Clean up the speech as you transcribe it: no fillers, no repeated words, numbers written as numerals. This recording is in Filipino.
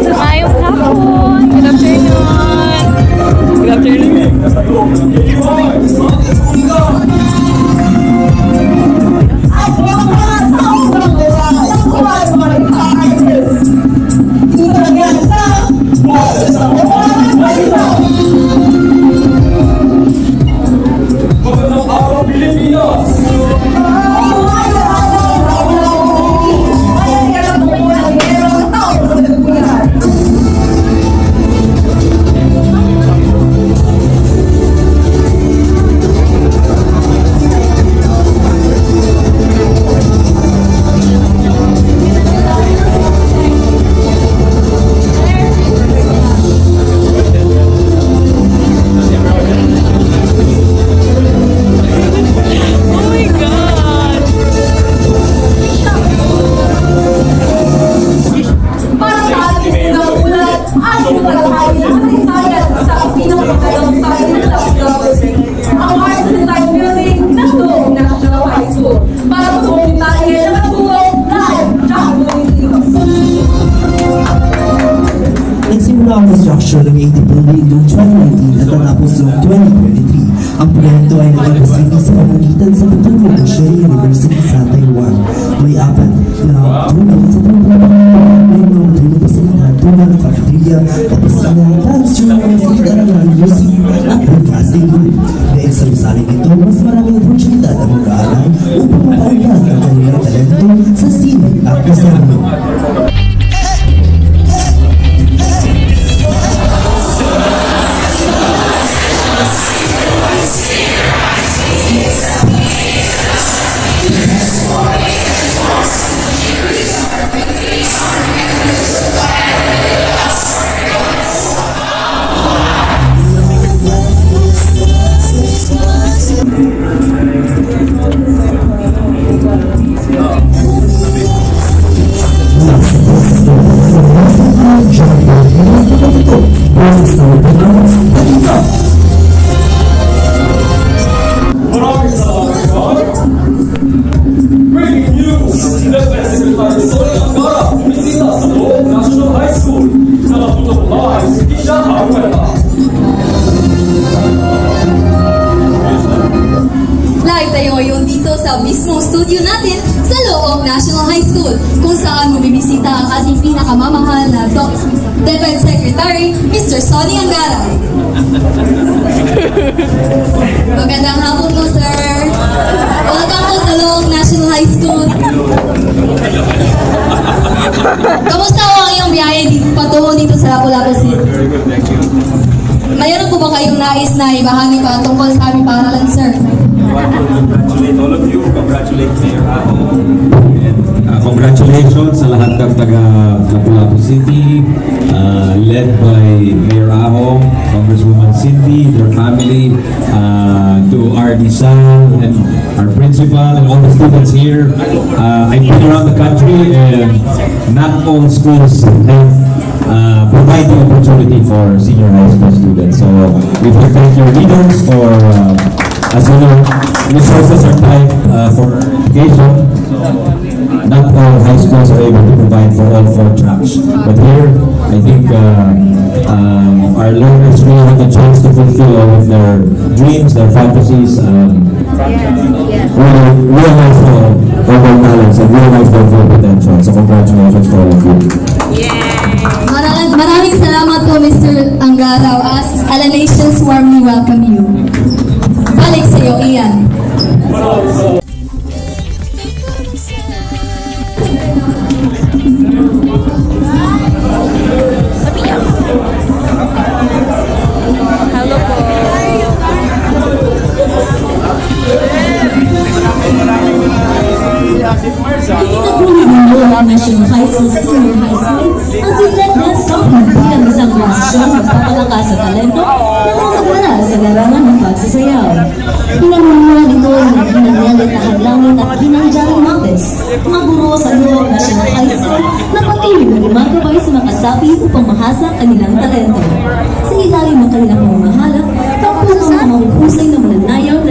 Ngayong hapon. Good afternoon. Good afternoon. Nagsimula ang construction ng 80 building noong 2019 at natapos noong 2023. Ang proyekto ay nagpapasili sa pamagitan sa Putumayo University sa Taiwan. May apat na tulong sa pagpapalito, may mga tulong pasilidad tulad ng cafeteria, opisina, classroom, silid-aralan, music, at broadcasting group. Dahil sa misaling ito, mas maraming oportunidad ang mag-aaral upang mapahayag ang kanilang talento sa sine at kasama. Breaking news! Defense Secretary Sonia Angara bumisita sa Loob National High School. Nakatutok na ay si Tisha Argueta. Live tayo ngayon dito sa mismong studio natin sa Loob National High School kung saan bumibisita ang ating pinakamamahal na Defense Secretary, Mr. Sonny Angara. Magandang hapon po, sir. Welcome po sa Loob National High School. Kamusta po ang iyong biyahe patungo dito sa Lapu-Lapu City? Mayroon po ba kayong nais na ibahagi pa tungkol sa aming paaralan, sir? I want to congratulate all of you. Congratulate Mayor Aho. And congratulations sa lahat ng taga Lapu-Lapu City, led by Mayor Aho, Congresswoman Cindy, their family, to our design and our principal and all the students here. I've been around the country and not all schools have provide the opportunity for senior high school students. So we thank your leaders for, as you know, resources are tight for education. Not all high schools are able to provide for all 4 tracks. But here, I think our learners really have the chance to fulfill all of their dreams, their fantasies, realize all their talents and realize their full potential. So congratulations to all of you. Maraming salamat po, Mr. Angara, as Alanations warmly welcome you. Balik sa iyo, Ian. Hello po. Pinagulong ang National High School, Senior High School, ang siglat na sobrang bilang isang organisasyon magpapalakas sa talento ng mga mag-aral sa larangan ng pagsasayaw. Pinangungunan ito ng ginagalit na hadlangin at ginangjaring Mates, mga guro sa Loob National High School na patuloy na gumagabay sa mga kasapi upang mahasa ang kanilang talento. Sa ilalim ng kanilang pamamahala, tampulang ang mahuhusay na mananayaw na